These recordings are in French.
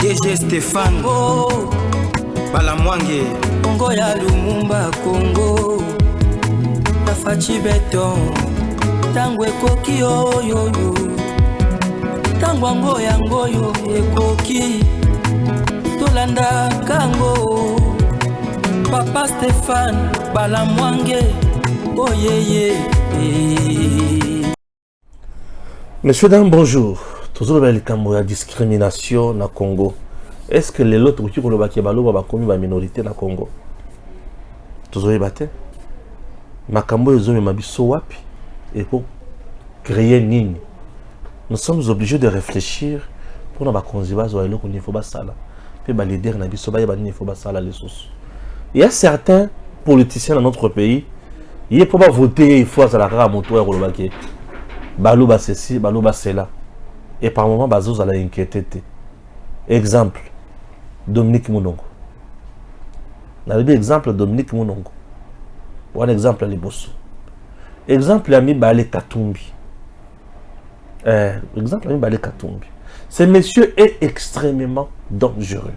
DG Stéphane Balamwange Congo ya Lumumba Congo Tafachi Beton Tango ekoki oyo Tango ango yango yo ekoki Tolanda kango Papa Stéphane Balamwange Oh yeah. Messieurs, dames, bonjour. Toujours le cambo la discrimination na Congo. Est-ce que les autres qui ont le balo va commis la minorité na Congo? Toujours batté. Makambo les hommes mabiso wapi et pour créer nini. Nous sommes obligés de réfléchir pour na ba konziba zo elo ko niveau ba sala. Puis ba leader na biso ba niveau ba sala les sous. Il y a certains politiciens dans notre pays, il faut pas voter, il faut à la rare moto et relobaki. Balouba ceci, balouba cela. Et par moment, Bazos a la inquiété. Exemple, Dominique Mounongo. On a dit exemple Dominique Mounongo. Ou un exemple les Bosso. Exemple ami Balé Katumbi. Exemple ami Balé Katumbi. Ce monsieur est extrêmement dangereux.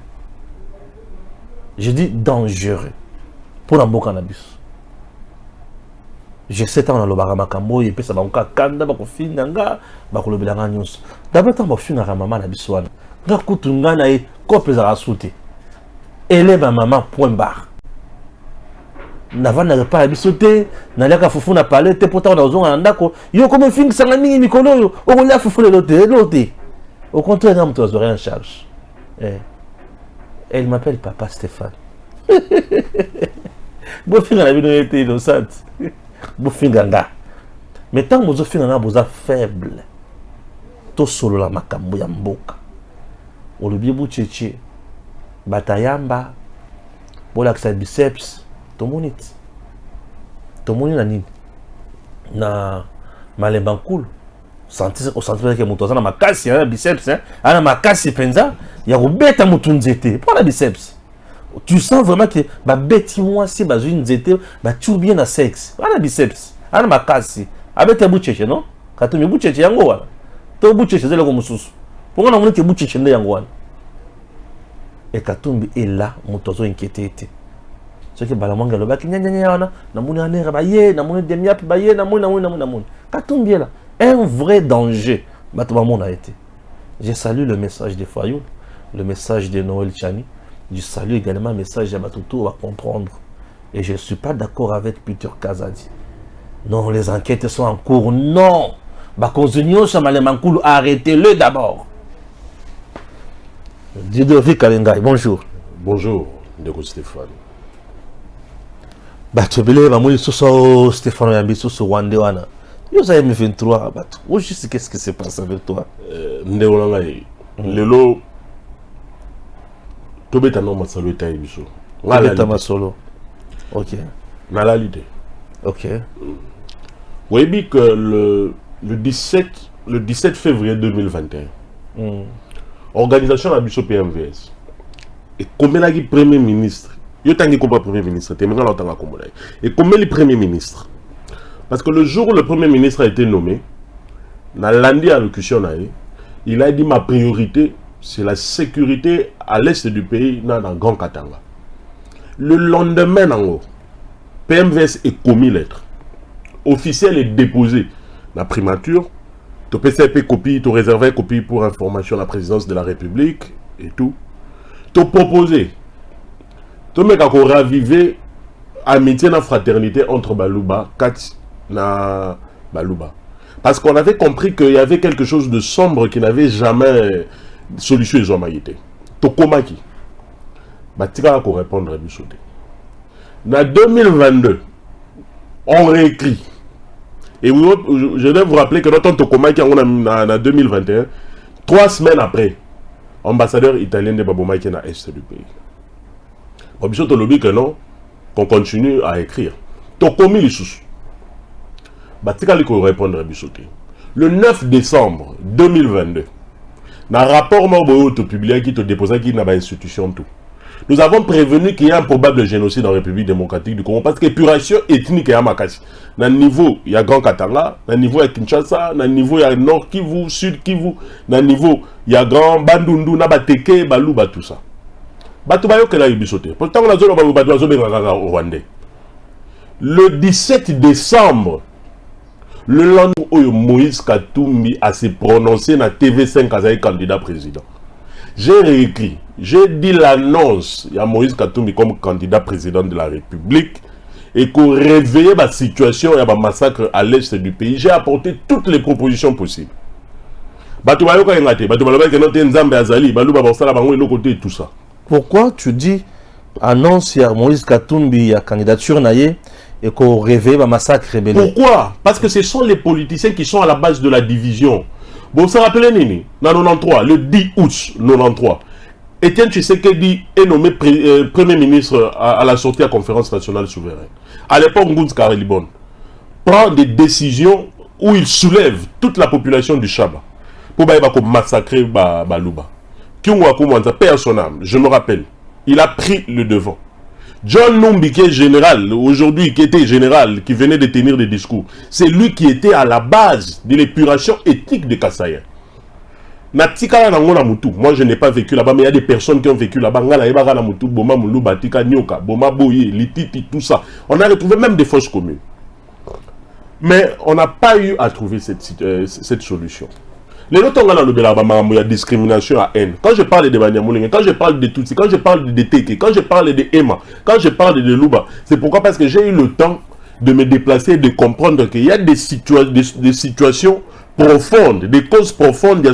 Je dis dangereux. Pour un beau cannabis. Je sais tant dans le baramakambo et puis ça va encore kanda ba ko finanga ba ko lobelanga nyonso d'abord tant ba finanga maman na biswana nga kutunga na e kope za rasute ele ba maman point barre navana pas bisote na leka fufu na palette pourtant na zonga ndako yo comme fingi sanga mingi mikolo yo o ko la fufu le lote au contraire na mto azore en charge elle m'appelle papa Stéphane bo finga na bino était innocente Bofinganga. Mais tant que vous êtes faible, tout solo la makambo ya mboka. Olobi bucheche, batayamba, bolakisa biceps, tomonit. Tomoni na nini? Na malemba nkulu. Santi que mutu na makasi ya biceps, ana makasi penza, ya kubeta mutu nzete. Pour la biceps. Tu sens vraiment que ba beti moi si ba une nzete ba tu bien na sexe ana biceps ana makasi abete bucheche non kato mi bucheche yango wana to bucheche zele ko mususu ponga na moneke bucheche nde yango wana e katumbi est là mutozo inquiété ce que balamanga lo ba kinyanya wana na moni anera ba ye na moni demiap ba ye na moni katumbi est là un vrai danger bato ba mona été. Je salue le message de Fayoul, le message de Noël Chani. Je salue également le message de Batutu à comprendre. Et je ne suis pas d'accord avec Peter Kazadi. Non, les enquêtes sont en cours. Non. Arrêtez-le d'abord. Didovi Kalengay, bonjour. Bonjour, Ndeko Stéphane. Batobele, Mamoui Soso, Stéphane Yambi, Soso Wandewana. Vous avez mis 23. Juste qu'est-ce qui se passe avec toi? Ndeko Lelo. Tobeta no masolo etayi biso. Tobeta masolo. Ok. Na l'idée. Ok. Oui, bien que le 17 février 2021, organisation de la biso PMVS, et combien de premier ministre, yo tangi comme premier ministre, t'es maintenant l'entendre comme ça. Et combien le premier ministre? Parce que le jour où le premier ministre a été nommé, dans l'année allocution, il a dit ma priorité, c'est la sécurité à l'est du pays, dans le Grand Katanga. Le lendemain, PMVS est commis lettre. Officiel est déposé dans la primature. Tu PCP copie, tu réservé copie pour information à la présidence de la République et tout. Tu proposé. Tu mec à raviver amitié et fraternité entre Balouba, Kati na Balouba. Parce qu'on avait compris qu'il y avait quelque chose de sombre qui n'avait jamais solution ils ont maïté. Tokomaki. Batika ko répondre à Bissouté. En 2022, on réécrit. Et je dois vous rappeler que notre Tokomaki en 2021, 3 semaines après, ambassadeur italien de Babomaki dans l'est du pays. Bon, Bissouté lobby que non, qu'on continue à écrire. Tokomi les sous. Batika ko répondre à Bissouté. Le 9 décembre 2022. Dans le rapport, je publié qui te déposé qui n'a pas institution tout. Nous avons prévenu qu'il y a un probable génocide en République démocratique du Congo parce que l'épuration ethnique est à Makassi. Dans le niveau, il y a Grand Katanga, dans le niveau, il y a Kinshasa, dans le niveau, il y a Nord Kivu, Sud Kivu, dans le niveau, il y a Grand Bandundu, Nabateke, Balouba, tout ça. Batubayo que là, il bisoté. Pourtant, on a dit au Rwandais. Le 17 décembre, le lendemain où Moïse Katumbi a se prononcé dans TV5 comme candidat président. J'ai réécrit, j'ai dit l'annonce, il y a Moïse Katumbi comme candidat président de la République et qu'on réveillait la situation, il y a un massacre à l'est du pays. J'ai apporté toutes les propositions possibles. Pourquoi tu dis annonce, il y a Moïse Katumbi, il y a candidature naïe et qu'on réveille le massacre rebelle? Pourquoi? Parce que ce sont les politiciens qui sont à la base de la division. Bon, ça rappelle Nini, dans 93, le 10 août 93, Étienne Tshisekedi est nommé Premier ministre à la sortie à la conférence nationale souveraine. À l'époque, Ngouz Karelibon prend des décisions où il soulève toute la population du Chaba pour massacrer Balouba. Père son âme, je me rappelle, il a pris le devant. John Numbi, qui est général, aujourd'hui, qui était général, qui venait de tenir des discours, c'est lui qui était à la base de l'épuration éthique de Kasaïen. Moi, je n'ai pas vécu là-bas, mais il y a des personnes qui ont vécu là-bas. Tout ça. On a retrouvé même des fausses communes. Mais on n'a pas eu à trouver cette solution. Les autres ont il y a discrimination à haine. Quand je parle de Banyamoulingue, quand je parle de Tutsi, quand je parle de Teke, quand je parle de Emma, quand je parle de Luba, c'est pourquoi? Parce que j'ai eu le temps de me déplacer et de comprendre qu'il y a des situations profondes, des causes profondes, il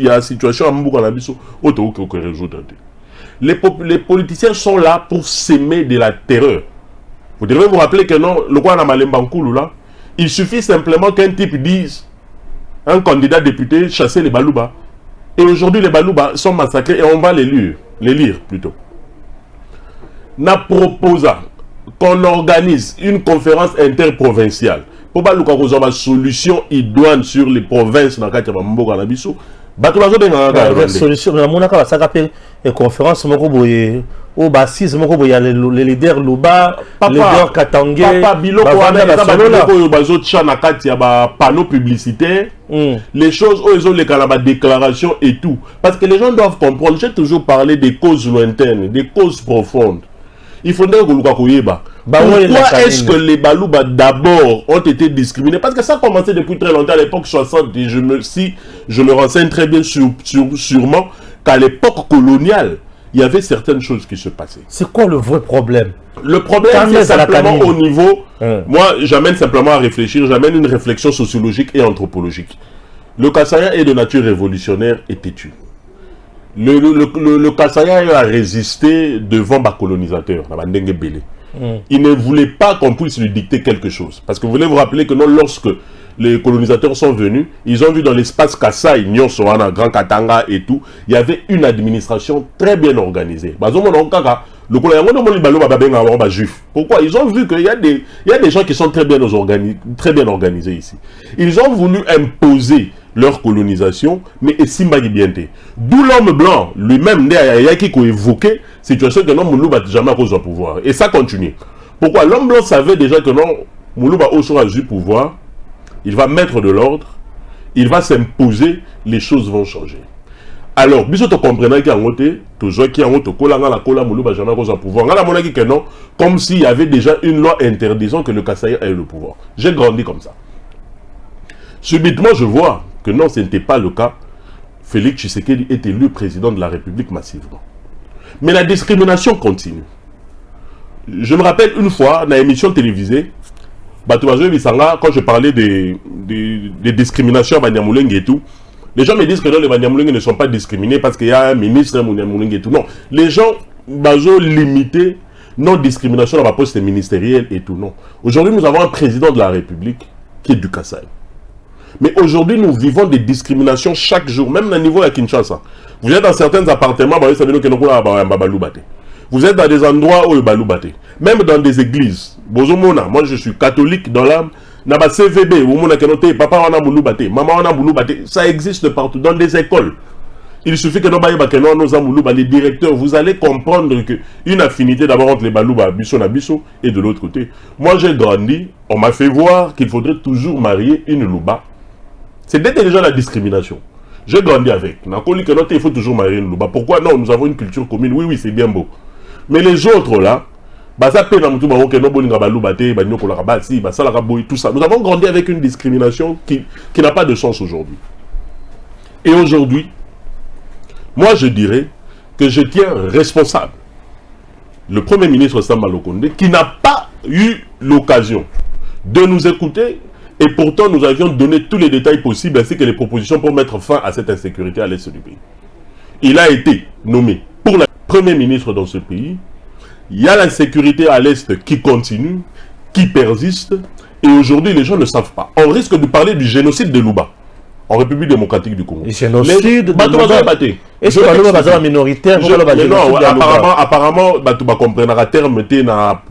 y a une situation à Mboukanabissou, les politiciens sont là pour s'aimer de la terreur. Vous devez vous rappeler que non, le roi Namalembankoulou là, il suffit simplement qu'un type dise, un candidat député chasser les Balouba. Et aujourd'hui, les Balouba sont massacrés et on va les lire plutôt. N'a proposé qu'on organise une conférence interprovinciale pour que nous ayons une solution idoine sur les provinces dans le cadre de Mboka Nabiso. La solution, la conférence, au bassiste, il y a les leaders Luba, les leaders Katangé, panneaux publicitaires, les choses où ils ont les déclarations et tout. Parce que les gens doivent comprendre, j'ai toujours parlé des causes lointaines, des causes profondes. Il faudrait que nous Pourquoi est-ce que les Balouba d'abord ont été discriminés? Parce que ça a commencé depuis très longtemps, à l'époque 60, et je me renseigne très bien sûrement qu'à l'époque coloniale, il y avait certaines choses qui se passaient. C'est quoi le vrai problème? Le problème, c'est simplement au niveau... Moi, j'amène simplement à réfléchir, j'amène une réflexion sociologique et anthropologique. Le Kasaïen est de nature révolutionnaire et têtu. Le Kasaïen a résisté devant les colonisateurs, il ne voulait pas qu'on puisse lui dicter quelque chose. Parce que vous voulez vous rappeler que non, lorsque les colonisateurs sont venus, ils ont vu dans l'espace Kasaï, Nyonsoana, Grand Katanga et tout, il y avait une administration très bien organisée. Pourquoi? Ils ont vu qu'il y a des gens qui sont très bien organisés ici. Ils ont voulu imposer leur colonisation, mais d'où l'homme blanc lui-même qui a évoqué situation que non, Moulouba jamais à cause du pouvoir. Et ça continue. Pourquoi? L'homme blanc savait déjà que non, Moulouba au sera du pouvoir, il va mettre de l'ordre, il va s'imposer, les choses vont changer. Alors, si tu comprends qu'il y a un pouvoir, comme s'il y avait déjà une loi interdisant que le Kasaïen ait le pouvoir. J'ai grandi comme ça. Subitement, je vois que non, ce n'était pas le cas. Félix Tshisekedi est élu président de la République massivement. Mais la discrimination continue. Je me rappelle une fois, dans l'émission télévisée, quand je parlais des discriminations à Banyamulenge et tout, les gens me disent que non, les Banyamulenge ne sont pas discriminés parce qu'il y a un ministre Banyamulenge et tout. Non, les gens ont limité non-discrimination dans la poste ministérielle et tout. Non. Aujourd'hui, nous avons un président de la République qui est du Kasaï. Mais aujourd'hui, nous vivons des discriminations chaque jour, même au niveau de Kinshasa. Vous êtes dans certains appartements, vous êtes dans des endroits où il y a même dans des églises. Moi, je suis catholique dans l'âme. Papa, ça existe partout, dans des écoles. Il suffit que les directeurs, vous allez comprendre qu'une affinité d'abord entre les Balouba, Bisso et de l'autre côté. Moi, j'ai grandi, on m'a fait voir qu'il faudrait toujours marier une Louba. C'était déjà la discrimination. J'ai grandi avec. Il faut toujours marier une Louba. Pourquoi non? Nous avons une culture commune. Oui, c'est bien beau. Mais les autres là, tout ça. Nous avons grandi avec une discrimination qui n'a pas de sens aujourd'hui. Et aujourd'hui, moi je dirais que je tiens responsable le Premier ministre Samba Lokonde, qui n'a pas eu l'occasion de nous écouter, et pourtant nous avions donné tous les détails possibles ainsi que les propositions pour mettre fin à cette insécurité à l'est du pays. Il a été nommé pour le Premier ministre dans ce pays. Il y a l'insécurité à l'est qui continue, qui persiste, et aujourd'hui les gens ne savent pas. On risque de parler du génocide de Louba en République démocratique du Congo. Le génocide de Louba. Est-ce que la minoritaire apparemment, tu vas comprendre le terme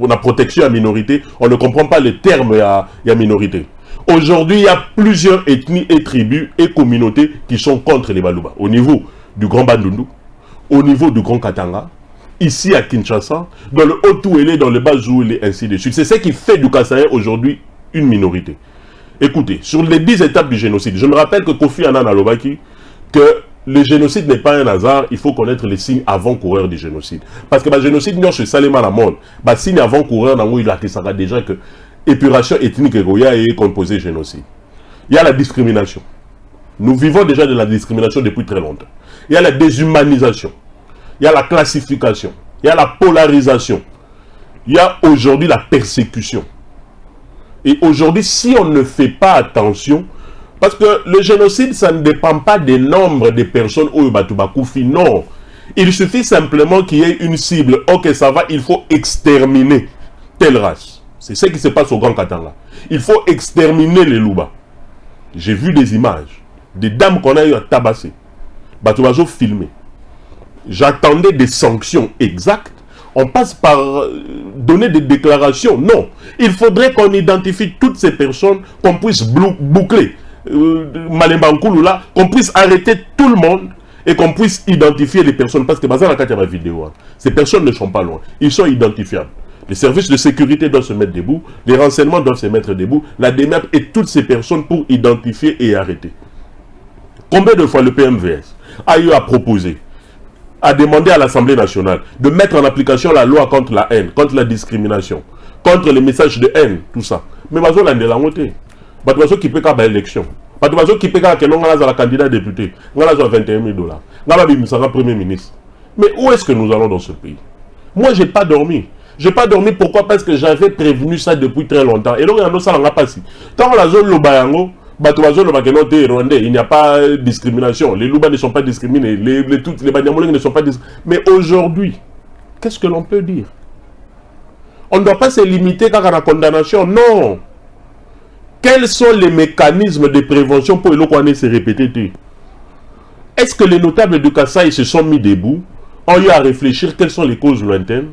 la protection à minorité. On ne comprend pas le terme à minorité. Aujourd'hui, il y a plusieurs ethnies et tribus et communautés qui sont contre les Balouba. Au niveau du Grand Bandundu, au niveau du Grand Katanga, ici à Kinshasa, dans le Haut-Touélé, dans le Bas-Zouélé, ainsi de suite. C'est ce qui fait du Kasaï aujourd'hui une minorité. Écoutez, sur les 10 étapes du génocide, je me rappelle que Kofi Annan a dit que le génocide n'est pas un hasard, il faut connaître les signes avant-coureurs du génocide. Parce que le génocide, non, c'est Salema la monde. Le signe avant-coureur, il a déjà que l'épuration ethnique est composée génocide. Il y a la discrimination. Nous vivons déjà de la discrimination depuis très longtemps. Il y a la déshumanisation. Il y a la classification. Il y a la polarisation. Il y a aujourd'hui la persécution. Et aujourd'hui, si on ne fait pas attention, parce que le génocide, ça ne dépend pas des nombres de personnes au Batubakoufi, non. Il suffit simplement qu'il y ait une cible. Ok, ça va, il faut exterminer telle race. C'est ce qui se passe au Grand Katanga. Il faut exterminer les Louba. J'ai vu des images, des dames qu'on a eu à tabasser. Batubazo filmé. J'attendais des sanctions exactes. On passe par donner des déclarations. Non. Il faudrait qu'on identifie toutes ces personnes, qu'on puisse boucler Malembankouloula, qu'on puisse arrêter tout le monde et qu'on puisse identifier les personnes. Parce que dans la vidéo, ces personnes ne sont pas loin. Ils sont identifiables. Les services de sécurité doivent se mettre debout, les renseignements doivent se mettre debout, la DEMAP et toutes ces personnes pour identifier et arrêter. Combien de fois le PMVS a eu à proposer, à demander à l'Assemblée nationale de mettre en application la loi contre la haine, contre la discrimination, contre les messages de haine, tout ça. Mais Bazo l'a délangoté. Bazo qui peut faire l'élection. Bazo qui peut faire la candidat député. On a 21 000 $. On a Premier ministre. Mais où est-ce que nous allons dans ce pays? Moi, je n'ai pas dormi. Je n'ai pas dormi, pourquoi? Parce que j'avais prévenu ça depuis très longtemps. Et donc, ça n'a pas passé. Tant la zone Lobayango, il n'y a pas de discrimination. Les Louba ne sont pas discriminés. Les Banyamolènes ne sont pas discriminés. Mais aujourd'hui, qu'est-ce que l'on peut dire? On ne doit pas se limiter à la condamnation. Non. Quels sont les mécanismes de prévention pour que se répéter? Est-ce que les notables du Kasaï se sont mis debout, ont eu à réfléchir quelles sont les causes lointaines?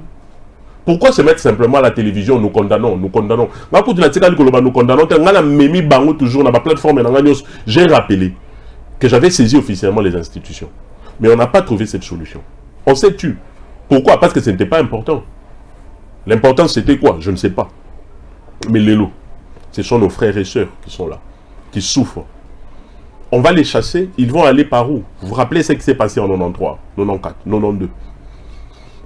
Pourquoi se mettre simplement à la télévision? Nous condamnons, nous condamnons. Nous condamnons. Toujours dans ma plateforme. J'ai rappelé que j'avais saisi officiellement les institutions. Mais on n'a pas trouvé cette solution. On s'est tué. Pourquoi? Parce que ce n'était pas important. L'important c'était quoi? Je ne sais pas. Mais les lots, ce sont nos frères et sœurs qui sont là, qui souffrent. On va les chasser, ils vont aller par où? Vous vous rappelez ce qui s'est passé en 93, 94, 92?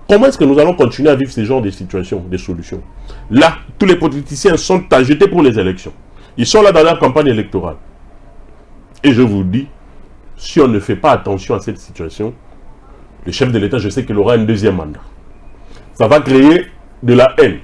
Comment est-ce que nous allons continuer à vivre ce genre de situations, de solutions? Là, tous les politiciens sont agités pour les élections. Ils sont là dans leur campagne électorale. Et je vous dis, si on ne fait pas attention à cette situation, le chef de l'État, je sais qu'il aura un deuxième mandat. Ça va créer de la haine.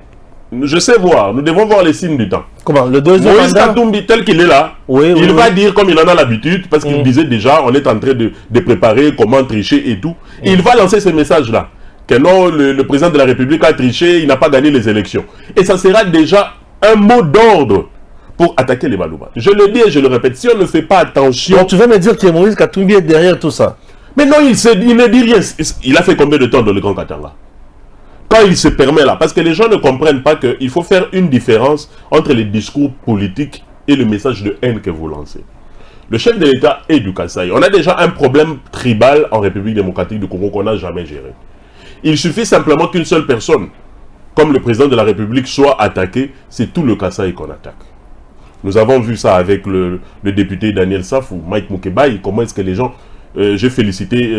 Je sais voir, nous devons voir les signes du temps. Comment? Le deuxième Moïse mandat Katumbi, tel qu'il est là, il va dire comme il en a l'habitude, parce qu'il disait déjà, on est en train de préparer comment tricher et tout. Il va lancer ce message-là. Que non, le président de la République a triché, il n'a pas gagné les élections. Et ça sera déjà un mot d'ordre pour attaquer les Balouba. Je le dis et je le répète, si on ne fait pas attention... Donc tu veux me dire que Moïse Katumbi est derrière tout ça? Mais non, il ne dit rien. Il a fait combien de temps dans le Grand Katanga? Quand il se permet là, parce que les gens ne comprennent pas qu'il faut faire une différence entre les discours politiques et le message de haine que vous lancez. Le chef de l'État est du Kasaï. On a déjà un problème tribal en République démocratique du Congo qu'on n'a jamais géré. Il suffit simplement qu'une seule personne, comme le président de la République, soit attaqué, c'est tout le Kasaï qu'on attaque. Nous avons vu ça avec le député Daniel Safou, Mike Mukebai, comment est-ce que les gens... j'ai félicité,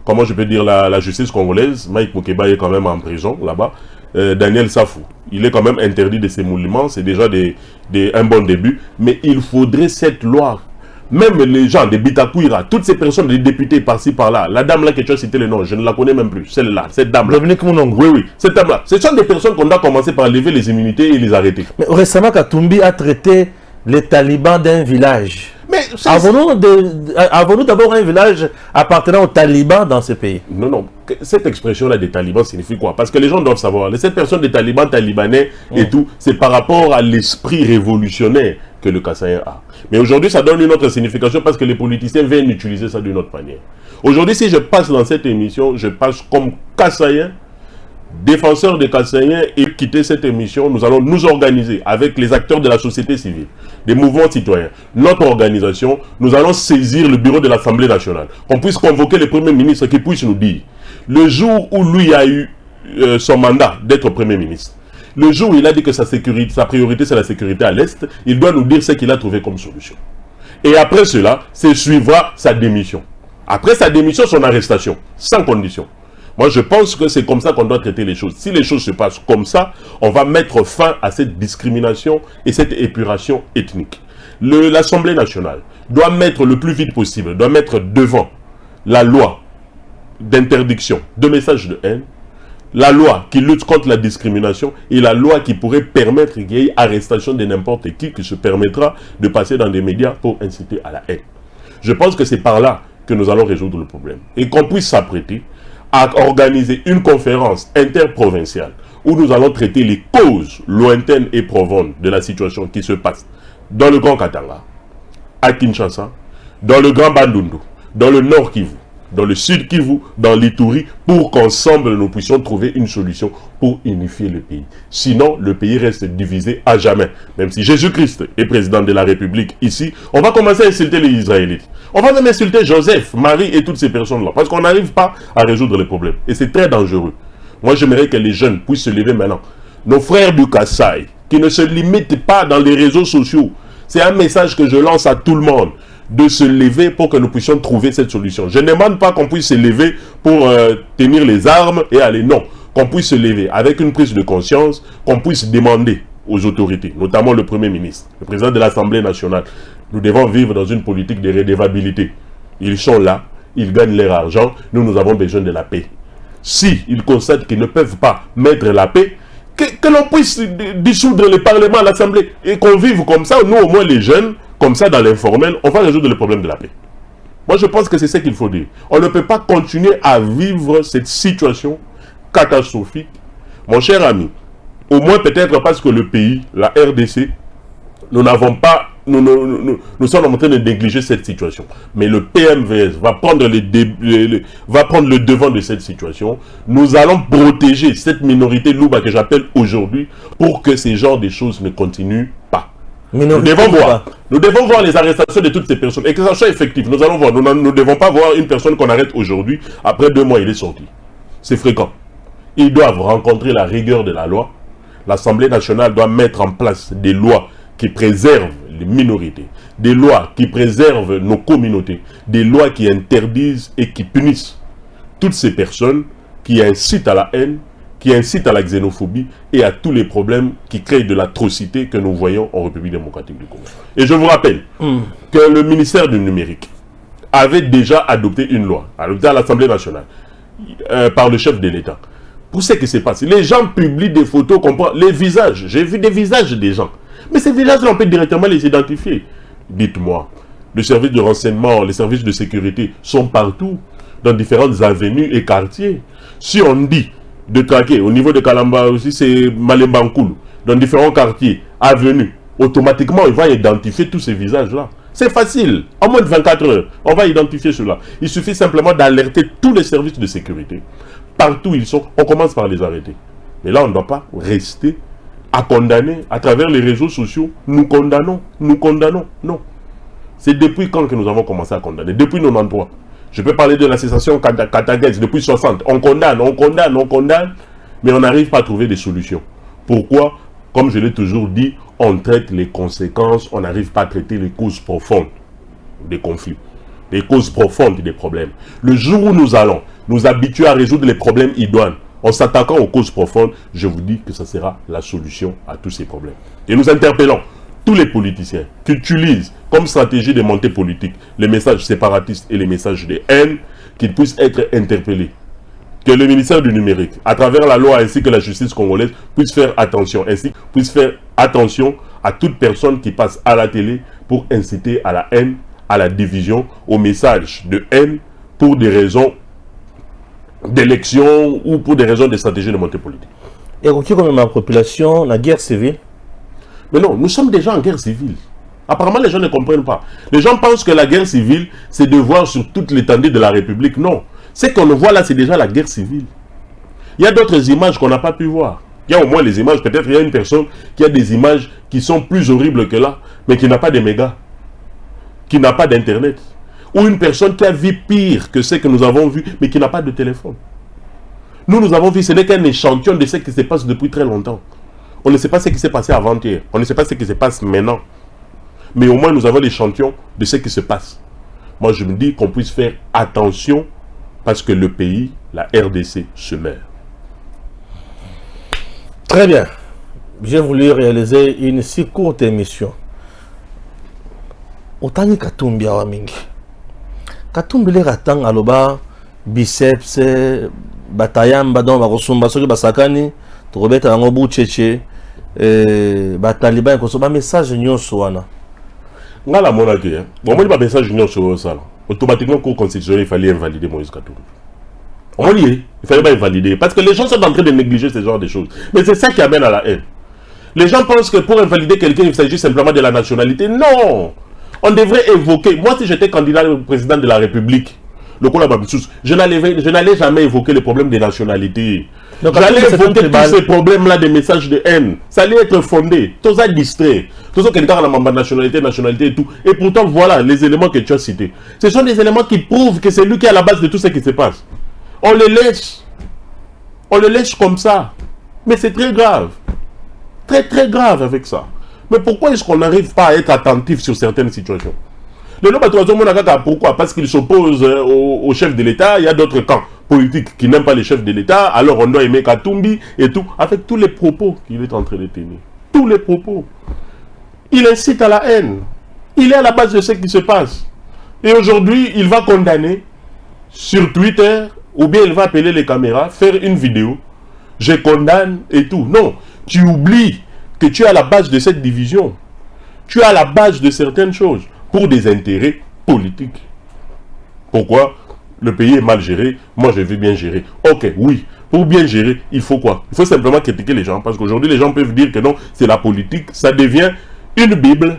comment je peux dire, la justice congolaise. Mike Mukebai est quand même en prison, là-bas. Daniel Safou, il est quand même interdit de ses mouvements, c'est déjà un bon début. Mais il faudrait cette loi. Même les gens de Bitakuira, toutes ces personnes, les députés par-ci, par-là, la dame là que tu as cité le nom, je ne la connais même plus, celle-là, cette dame-là. Dominique Mounongo. Oui, oui, cette dame-là. Ce sont des personnes qu'on doit commencer par lever les immunités et les arrêter. Mais récemment, Katumbi a traité les talibans d'un village. Mais avons-nous d'abord un village appartenant aux talibans dans ce pays? Non, non. Cette expression-là des talibans signifie quoi? Parce que les gens doivent savoir. Cette personne des talibans, talibanais et tout, c'est par rapport à l'esprit révolutionnaire que le Kassaïen a. Mais aujourd'hui, ça donne une autre signification parce que les politiciens viennent utiliser ça d'une autre manière. Aujourd'hui, si je passe dans cette émission, je passe comme Kassaïen, défenseur des Kassaïens, et quitter cette émission, nous allons nous organiser avec les acteurs de la société civile, des mouvements citoyens, notre organisation, nous allons saisir le bureau de l'Assemblée nationale, qu'on puisse convoquer le Premier ministre qui puisse nous dire, le jour où lui a eu son mandat d'être Premier ministre, le jour où il a dit que sa priorité c'est la sécurité à l'Est, il doit nous dire ce qu'il a trouvé comme solution. Et après cela, c'est suivra sa démission. Après sa démission, son arrestation, sans condition. Moi, je pense que c'est comme ça qu'on doit traiter les choses. Si les choses se passent comme ça, on va mettre fin à cette discrimination et cette épuration ethnique. L'Assemblée nationale doit mettre le plus vite possible, doit mettre devant la loi d'interdiction de messages de haine, la loi qui lutte contre la discrimination et la loi qui pourrait permettre qu'il y ait arrestation de n'importe qui se permettra de passer dans des médias pour inciter à la haine. Je pense que c'est par là que nous allons résoudre le problème. Et qu'on puisse s'apprêter à organiser une conférence interprovinciale où nous allons traiter les causes lointaines et profondes de la situation qui se passe dans le Grand Katanga, à Kinshasa, dans le Grand Bandundu, dans le Nord Kivu, dans le Sud Kivu, dans l'Ituri, pour qu'ensemble nous puissions trouver une solution pour unifier le pays. Sinon, le pays reste divisé à jamais. Même si Jésus-Christ est président de la République ici, on va commencer à insulter les Israélites. On va même insulter Joseph, Marie et toutes ces personnes-là, parce qu'on n'arrive pas à résoudre les problèmes. Et c'est très dangereux. Moi, j'aimerais que les jeunes puissent se lever maintenant. Nos frères du Kasaï, qui ne se limitent pas dans les réseaux sociaux, c'est un message que je lance à tout le monde, de se lever pour que nous puissions trouver cette solution. Je ne demande pas qu'on puisse se lever pour tenir les armes et aller, non. Qu'on puisse se lever avec une prise de conscience, qu'on puisse demander aux autorités, notamment le Premier ministre, le président de l'Assemblée nationale. Nous devons vivre dans une politique de redevabilité. Ils sont là, ils gagnent leur argent, nous avons besoin de la paix. Si ils constatent qu'ils ne peuvent pas mettre la paix, que l'on puisse dissoudre le Parlement, l'Assemblée, et qu'on vive comme ça, nous au moins les jeunes, comme ça dans l'informel, on va résoudre le problème de la paix. Moi je pense que c'est ce qu'il faut dire. On ne peut pas continuer à vivre cette situation catastrophique. Mon cher ami, au moins peut-être parce que le pays, la RDC, nous n'avons pas, nous sommes en train de négliger cette situation. Mais le PMVS va prendre le devant de cette situation. Nous allons protéger cette minorité Louba que j'appelle aujourd'hui pour que ces genres de choses ne continuent pas. Nous devons voir les arrestations de toutes ces personnes et que ça soit effectif. Nous allons voir. Nous ne devons pas voir une personne qu'on arrête aujourd'hui. Après 2 mois, il est sorti. C'est fréquent. Ils doivent rencontrer la rigueur de la loi. L'Assemblée nationale doit mettre en place des lois qui préservent les minorités, des lois qui préservent nos communautés, des lois qui interdisent et qui punissent toutes ces personnes qui incitent à la haine, qui incitent à la xénophobie et à tous les problèmes qui créent de l'atrocité que nous voyons en République démocratique du Congo. Et je vous rappelle que le ministère du numérique avait déjà adopté une loi, adoptée à l'Assemblée nationale, par le chef de l'État. Pour ce qui s'est passé, les gens publient des photos, les visages. J'ai vu des visages des gens. Mais ces visages-là, on peut directement les identifier. Dites-moi, les services de renseignement, les services de sécurité sont partout, dans différentes avenues et quartiers. Si on dit de traquer, au niveau de Kalamba aussi, c'est Malembankoul, dans différents quartiers, avenues, automatiquement, il va identifier tous ces visages-là. C'est facile. En moins de 24 heures, on va identifier cela. Il suffit simplement d'alerter tous les services de sécurité. Partout où ils sont, on commence par les arrêter. Mais là, on ne doit pas rester à condamner à travers les réseaux sociaux. Nous condamnons. Non. C'est depuis quand que nous avons commencé à condamner? Depuis 93. Je peux parler de l'association Katagaise depuis 60. On condamne, mais on n'arrive pas à trouver des solutions. Pourquoi? Comme je l'ai toujours dit, on traite les conséquences, on n'arrive pas à traiter les causes profondes des conflits, les causes profondes des problèmes. Le jour où nous allons nous habituer à résoudre les problèmes idoines, en s'attaquant aux causes profondes, je vous dis que ça sera la solution à tous ces problèmes. Et nous interpellons tous les politiciens qui utilisent comme stratégie de montée politique les messages séparatistes et les messages de haine, qu'ils puissent être interpellés. Que le ministère du numérique, à travers la loi ainsi que la justice congolaise, puisse faire attention, à toute personne qui passe à la télé pour inciter à la haine, à la division, aux messages de haine pour des raisons d'élection ou pour des raisons de stratégie de montée politique. Et comme ma population, la guerre civile. Mais non, nous sommes déjà en guerre civile. Apparemment, les gens ne comprennent pas. Les gens pensent que la guerre civile, c'est de voir sur toute l'étendue de la République. Non. Ce qu'on voit là, c'est déjà la guerre civile. Il y a d'autres images qu'on n'a pas pu voir. Il y a au moins les images. Peut-être il y a une personne qui a des images qui sont plus horribles que là, mais qui n'a pas de mégas, qui n'a pas d'internet. Ou une personne qui a vu pire que ce que nous avons vu, mais qui n'a pas de téléphone. Nous avons vu, ce n'est qu'un échantillon de ce qui se passe depuis très longtemps. On ne sait pas ce qui s'est passé avant-hier. On ne sait pas ce qui se passe maintenant. Mais au moins, nous avons l'échantillon de ce qui se passe. Moi, je me dis qu'on puisse faire attention parce que le pays, la RDC, se meurt. Très bien. J'ai voulu réaliser une si courte émission. Otani Katumbi Awamingi. Katumbi le ratang aloba biceps batayamba don bakosumba soki basakani tokobeta yango bucheche bataliban kosoba message nyonso wana. Ngala mona ke bon moi ba message nyonso ça automatiquement cour constitutionnel il fallait invalider Moïse Katumbi. On y est, il fallait pas invalider parce que les gens sont en train de négliger ce genre de choses. Mais c'est ça qui amène à la haine. Les gens pensent que pour invalider quelqu'un il s'agit simplement de la nationalité. Non. On devrait évoquer, moi si j'étais candidat au président de la République, je n'allais jamais évoquer les problèmes des nationalités. J'allais évoquer tous ces problèmes-là des messages de haine. Ça allait être fondé. Tout ça distrait. Tout ça quelqu'un a la nationalité et tout. Et pourtant, voilà les éléments que tu as cités. Ce sont des éléments qui prouvent que c'est lui qui est à la base de tout ce qui se passe. On le laisse. On le laisse comme ça. Mais c'est très grave. Très très grave avec ça. Mais pourquoi est-ce qu'on n'arrive pas à être attentif sur certaines situations? Pourquoi? Parce qu'il s'oppose au chef de l'État. Il y a d'autres camps politiques qui n'aiment pas les chefs de l'État. Alors on doit aimer Katumbi et tout. Avec tous les propos qu'il est en train de tenir. Tous les propos. Il incite à la haine. Il est à la base de ce qui se passe. Et aujourd'hui, il va condamner sur Twitter, ou bien il va appeler les caméras, faire une vidéo. Je condamne et tout. Non, tu oublies que tu es à la base de cette division. Tu es à la base de certaines choses pour des intérêts politiques. Pourquoi? Le pays est mal géré, moi je veux bien gérer. Ok, oui, pour bien gérer, il faut quoi? Il faut simplement critiquer les gens, parce qu'aujourd'hui les gens peuvent dire que non, c'est la politique, ça devient une Bible,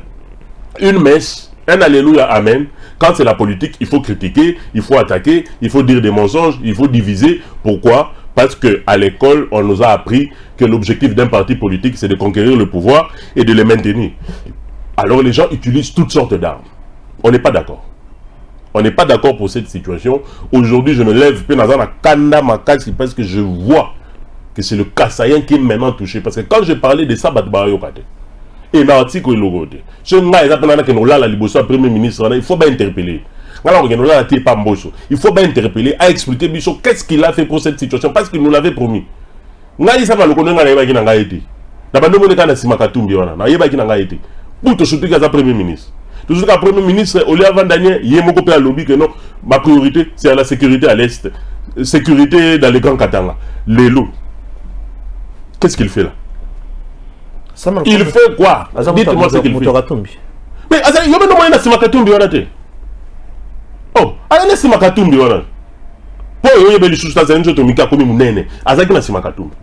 une messe, un Alléluia, Amen. Quand c'est la politique, il faut critiquer, il faut attaquer, il faut dire des mensonges, il faut diviser. Pourquoi? Parce qu'à l'école, on nous a appris que l'objectif d'un parti politique, c'est de conquérir le pouvoir et de le maintenir. Alors les gens utilisent toutes sortes d'armes. On n'est pas d'accord. On n'est pas d'accord pour cette situation. Aujourd'hui, je me lève parce que je vois que c'est le Kassaïen qui est maintenant touché. Parce que quand je parlais de ça, et l'article est logoté. Premier ministre, il faut bien interpeller. Il faut bien interpeller, à expliquer qu'est-ce qu'il a fait pour cette situation, parce qu'il nous l'avait promis. Premier ministre. Toujours le Premier ministre, au lieu avant-dernier, il y a un lobby que non, ma priorité, c'est la sécurité à l'Est. Sécurité dans les grands Katanga. Les loups. Qu'est-ce qu'il fait là? Il fait quoi? Dites-moi ce qu'il fait. Mais il y a même un Simakatumbi. Oh, il y a un Simakatumbi. Pour il y a des choses qui sont comme une azaki na Simakatumbi.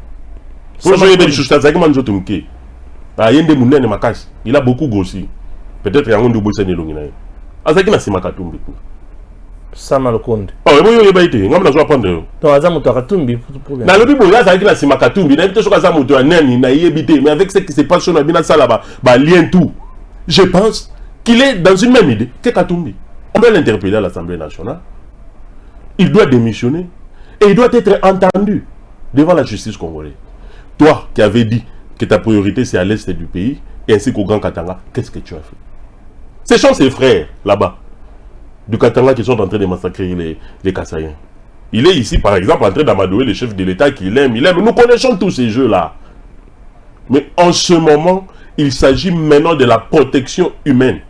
Pour il y a des choses qui sont comme une il a beaucoup grossi. Peut-être qu'il y a un double scène de l'ongina. Azaki na Simakatumbi. Sama le compte. Oh, il y a été. On va nous apprendre. Donc, Azamu Takatumbi. Dans le Bible, il y a un Simakatumbi. Il y a mais avec ce qui se passe sur la Bina Salaba, lien tout. Je pense qu'il est dans une même idée que Katumbi. On doit l'interpeller à l'Assemblée nationale. Il doit démissionner et il doit être entendu devant la justice congolaise. Toi qui avais dit que ta priorité c'est à l'est du pays, et ainsi qu'au Grand Katanga, qu'est-ce que tu as fait? Ce sont ses frères là-bas, du Katanga, qui sont en train de massacrer les Kassaïens. Il est ici, par exemple, en train d'amadouer le chef de l'État qu'il aime. Nous connaissons tous ces jeux-là. Mais en ce moment, il s'agit maintenant de la protection humaine.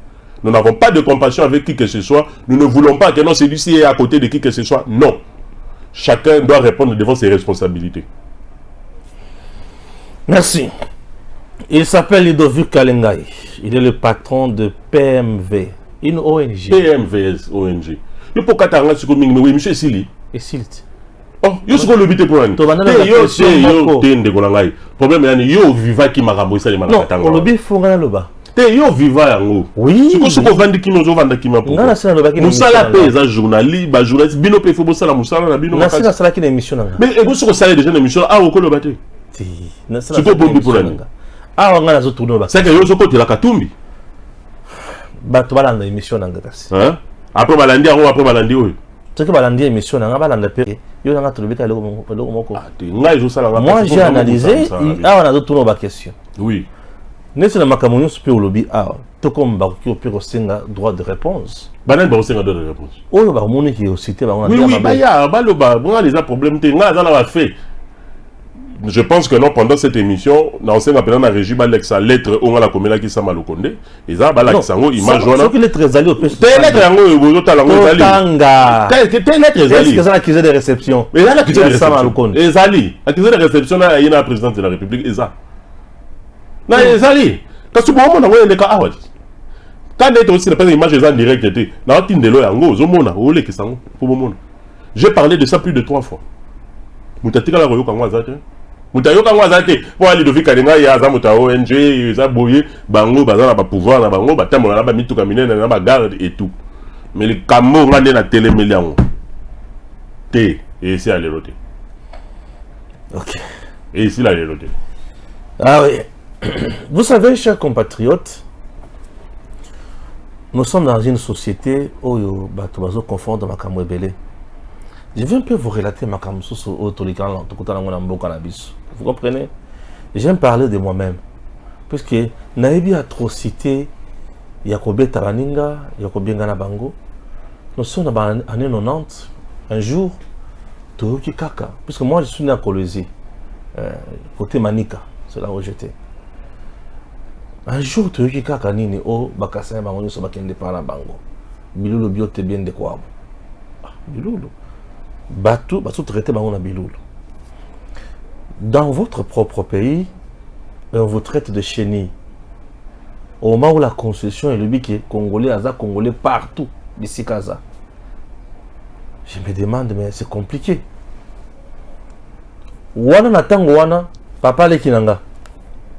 Nous n'avons pas de compassion avec qui que ce soit. Nous ne voulons pas que non, celui-ci est à côté de qui que ce soit. Non. Chacun doit répondre devant ses responsabilités. Merci. Il s'appelle Ludovic Kalengai. Il est le patron de PMV, une ONG. PMVS ONG. Il faut qu'attendre ce que oui, monsieur Sili. Et Silt. Oh, yo ce que le but pour un. Problème est yo viva qui m'a remboursé les malades. Non, le but faut gagner le bas. Yo viva yango. Oui. Ce que vendre qui nous vendre qui m'a pour. Moussala pesa journaliste, ba journaliste bino pe faut bosala moussala na bino. Na sala qui émission na. Mais ego ce que ça déjà émission ah au le baté. Na sala. Ce que bon pour un. Ah on a zo tourner ba. C'est que yo ce côté la Katumbi. Ba to balanda émission na ngata. Hein? Après balandi on après balandi oui. Ce que balandi émission na balanda pe yo na to le bita le moko. Moi j'ai analysé ah on a zo tourner ba question. Oui. N'est-ce pas Makamounion super au lobby ah tout comme Baruki au pire senga droit de réponse. Banan ba senga droit de réponse. Oh ba moni qui au cité ba on a oui oui ba ya ba lo ba on a des problèmes te nga za la fait. Je pense que non, pendant cette émission, dans ce qu'on a régi la lettre on a la commune qui s'appelle Malokonde et ça ba la sango image on a que lettre zali au pêche. Telle lettre yango bozo talango zali. Tanga. Telle lettre zali. Est-ce que ça accusé de réception? Mais là l'accusé de réception. Et zali, accusé de réception là il y a la présidente de la République et ça. Non, zali. Parce que bon on a envoyé ka awad. Quand est aussi la image en direct était. Na tindelo yango zo mona o le ke sango pour bon mona. J'ai parlé de ça plus de 3 fois. Mutatika la royo kangwa zate. Mutayoka ngwazate pour aller Ludovic Kalengai ya za muta ONG za boye bango bazana ba pouvoir na bango batamona na ba mituka minene na ba garde et tout. Mais le camo ngande na télé million. T et ici à l'éroté. OK. Et ici là l'éroté. Ah oui. Vous savez chers compatriotes, nous sommes dans une société où yo bato bazo confondre makambo ebele. Je vais un peu vous relater ma camusou sur Autolikan, vous comprenez? J'aime parler de moi-même. Parce que Naïbi atrocité, Yakobe Taraninga, Yakobe Nganabango. Nous sommes dans les années 90. Un jour, Toyoki Kaka. Parce que moi je suis né à Kolwezi, côté Manika, c'est là où j'étais. Un jour, Toyoki Kaka Nini, oh, Bakassin, Bango, Sobakende Bango. Bilulu Biote bien de quoi? Bilulu. Batou traité Bango Bilulu. Dans votre propre pays, on vous traite de chenille. Au moment où la constitution est le but qui est congolais, Aza congolais partout, d'ici Kaza. Je me demande, mais c'est compliqué. Wana natango wana, papa le kinanga.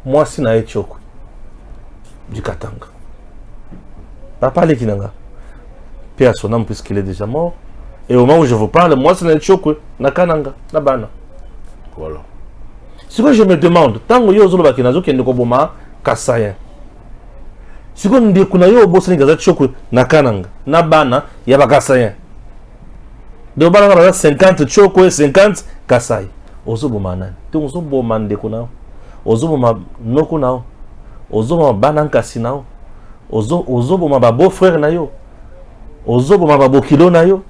Moi si na echoko. Du Katanga. Papa le kinanga. Paix à son âme puisqu'il est déjà mort. Et au moment où je vous parle, moi c'est na echoko, na kananga, na bana. Voilà. Ce que je me demande, tant que yo zolo bakinazo kende ko boma Kassaïen. Ce que ndé kuna yo bosani gaza choko na kananga, na bana ya ba Kassaïen. De bana ba 50 choko et 50 Kassai. Ozo boma nan. Te ozo boma ndé kuna. Ozo boma noko na. Ozo boma bana kasi na. Ozo boma ba beau frère na yo. Ozo boma ba bokilo na yo.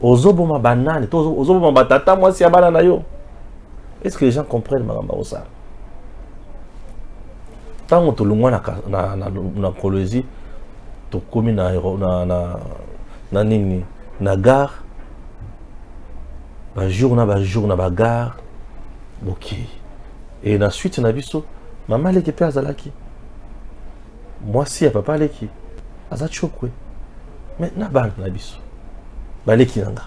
Ozo boma banane, ozo boma ba tata moi si ya bana na yo. Est-ce que les gens comprennent Magamba Osa? Tant que nous na Kolwezi, to komi na nini na gare, ba jour na ba gare, ok. Et na suite na biso, maman leki pe azalaki. Moi si ya papa leki, azachokwe. Mais na ban na biso, ba leki nanga.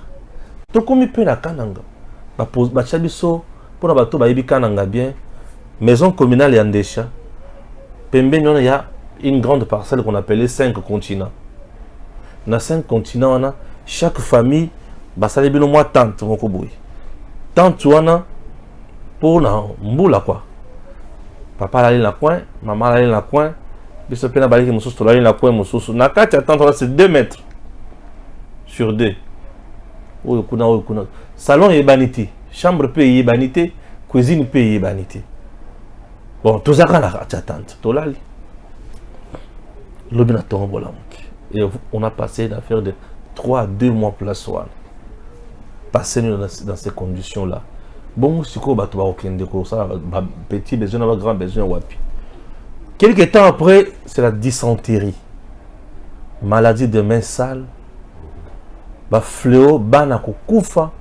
To komi pe na kananga, ba chabiso. Pour la bateau, il y bien maison communale Yandesha. Pembe, il y a une grande parcelle qu'on appelait 5 continents. Dans 5 continents, on a chaque famille, ça y a moins tante. Tante, pour na mboula quoi. Papa allait dans le coin, maman allait dans le coin, biso pena baliki mususu tolali na coin mususu na kati ya tente c'est 2 mètres sur 2 oyo kuna salon yebanité chambre pe yebanité cuisine pe yebanité bon tozaka na kati ya tente tolali lobi na tombola muki et on a passé d'affaire de 3 à 2 mois place one passer dans ces conditions là bon siko bato ba okende ko ça petit besoin ba grand besoin wapi. Quelques temps après, c'est la dysenterie. Maladie de main sale. Fléau, koufa.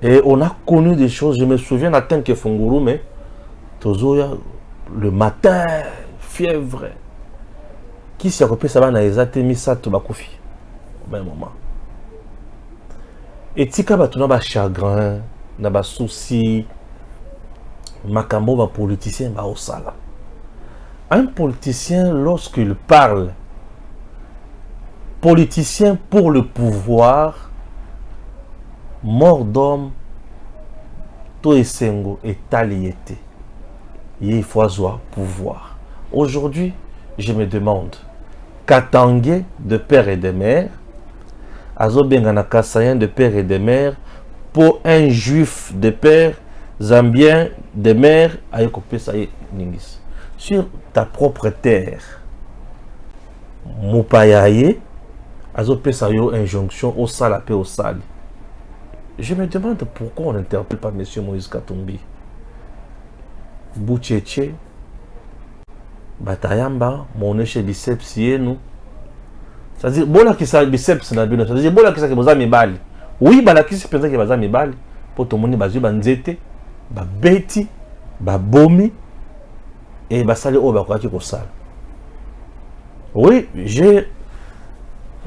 Et on a connu des choses. Je me souviens d'atteindre que Fonguru, mais le matin, fièvre. Qui s'est occupé ça va na ezate misa to bakufi. Au même moment. Et tika batuna ba chagrin, na ba souci, makambo ba politicien ba osala. Un politicien, lorsqu'il parle, politicien pour le pouvoir, mort d'homme, to esengo et taliété. Il faut avoir pouvoir. Aujourd'hui, je me demande, Katangé de père et de mère, Azobengana Kassayen de père et de mère, pour un juif de père, Zambien de mère, Ayokopé Saye Ningis. Sur ta propre terre, Moupayaye, Azopé Sayo injonction au salapé au sal. Je me demande pourquoi on n'interpelle pas M. Moïse Katumbi. Bouchéché, Batayamba, mon chez biceps, nous. C'est-à-dire, bon, qui ça biceps n'a bien. C'est-à-dire, bon, qui ça qui vous a mis balle. Oui, bah, qui c'est qui vous a mis balle. Pour tout le monde, bazu, banzete, ba beti, ba bomi, et ba sali au bakwa qui sale. Oui, j'ai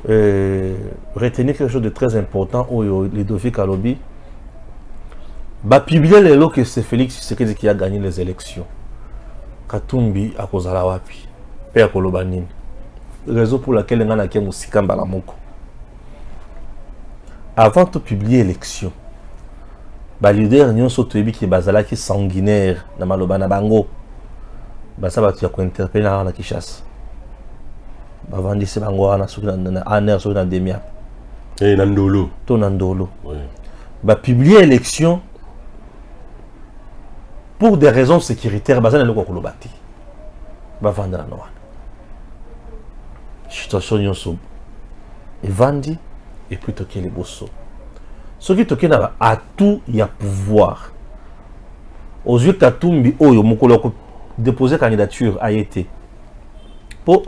retenu quelque chose de très important au Ludovic Alobi. Bah, publier les lots que c'est Félix Tshisekedi qui a gagné les élections. Katumbi à Kozala Wapi, Père Kolobanine. Raison pour laquelle on a été Moussika Mbalamoko. Avant de publier l'élection, bah, leader Nyon Sotoyebi qui est basala qui sanguinaire dans Malobana Bango. Bah, ça va tu as interpellé dans la Kishas. Bah, vendre ces Bango à Aner sur la Demia. Et Nandolo. Ton Nandolo. Bah, publier l'élection. Pour des raisons sécuritaires, il y a des gens qui ont vendu la noix. Situation et vendi et puis toquer les bossos. Ce qui toquent à tout, il y a pouvoir. Aux yeux de Katumbi, il déposer candidature a été. Pour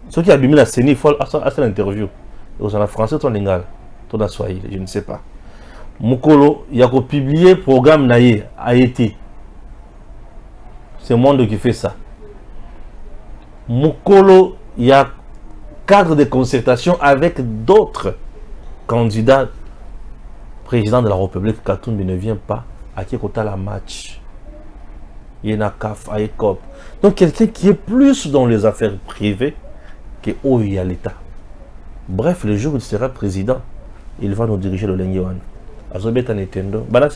ceux qui ont abîmé la CENI, il faut faire l'interview. Aux en français, ton lingal, ton assoyé, je ne sais pas. Mukolo, il y a publié le programme Naye a été. C'est Monde qui fait ça. Mukolo, il y a cadre de concertation avec d'autres candidats. Président de la République, Katumbi ne vient pas. À qui côté la match. Il y a CAF, AECOP. Donc quelqu'un qui est plus dans les affaires privées que où il y a l'État. Bref, le jour où il sera président, il va nous diriger le Lengyewan. Azobeta Nintendo. La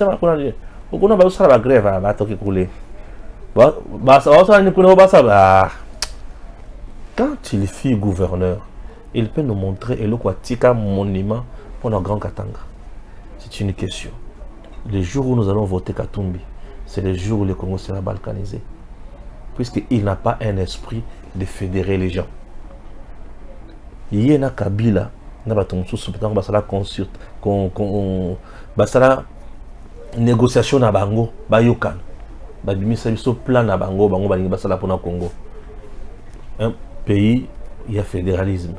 grève va toquer couler. Quand il fut gouverneur, il peut nous montrer un monument pour notre grand Katanga. C'est une question. Le jour où nous allons voter Katumbi, c'est le jour où le Congo sera balkanisé. Puisqu'il n'a pas un esprit de fédérer les gens. Il y a un Kabila, il y a une négociation à Bango, Bayokan. Plan à Bango, Congo. Un pays, il y a fédéralisme.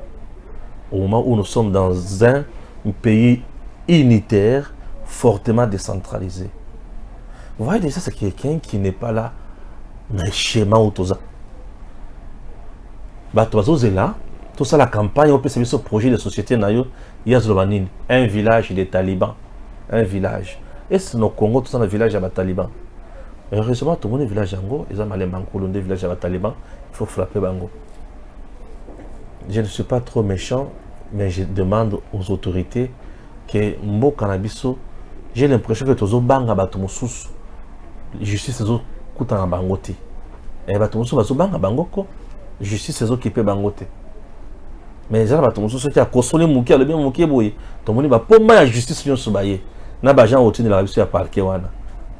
Au moment où nous sommes dans un pays unitaire, fortement décentralisé. Vous voyez déjà, c'est quelqu'un qui n'est pas là dans le schéma autoza. Batoazo est là, tout ça la campagne, on peut se ce projet de société, il y a un village des talibans. Un village. Et c'est au Congo, tout ça dans le village des talibans. Heureusement, tout le monde est village Bango, ils ont mal Bango, des villages des talibans, il faut frapper Bango. Je ne suis pas trop méchant, mais je demande aux autorités que Mbo Canabiso, j'ai l'impression que tous les bangs justice les autres coûtent en bangoti. Et batomusu bazo banga bangoko justice ezokipe bango te. Mais eza na bato mosusu soki akosoli moke alobi moke boye tomoni bapomba ya justice nyonso baye na bajean otindelaka biso ya parquet wana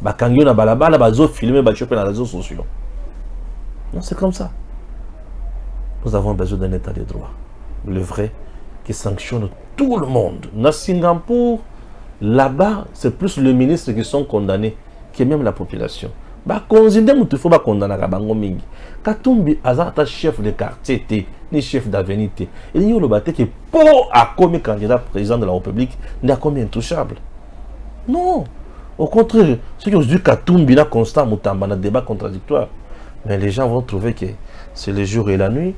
bakangi yo na balabala bazofilme batio mpe na réseaux sociaux. Non, c'est comme ça. Nous avons besoin d'un état de droit, le vrai, qui sanctionne tout le monde. Dans Singapour, là-bas, c'est plus les ministres qui sont condamnés que même la population. Il faut condamner Bango Mingi. Katumbi Azata chef de quartier, ni chef d'avenue. Il y a le bâti qui pour à comme candidat président de la République n'est comme intouchable. Non. Au contraire, ceux qui ont dit Katumbi là constant Moutamba dans débat contradictoire. Mais les gens vont trouver que c'est le jour et la nuit.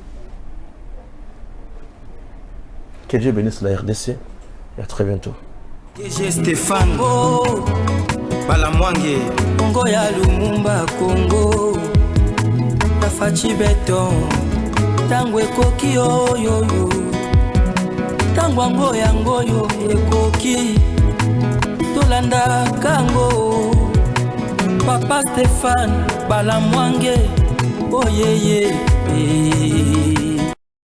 Que Dieu bénisse la RDC et à très bientôt. Stéphane Balamwange Congo ya Lumumba Congo Tafachi Beton Tangwe koki yo yo yo Tangwa ngoyo ekoki Tolanda kango Papa Stéphane Balamwange oh yeah yeah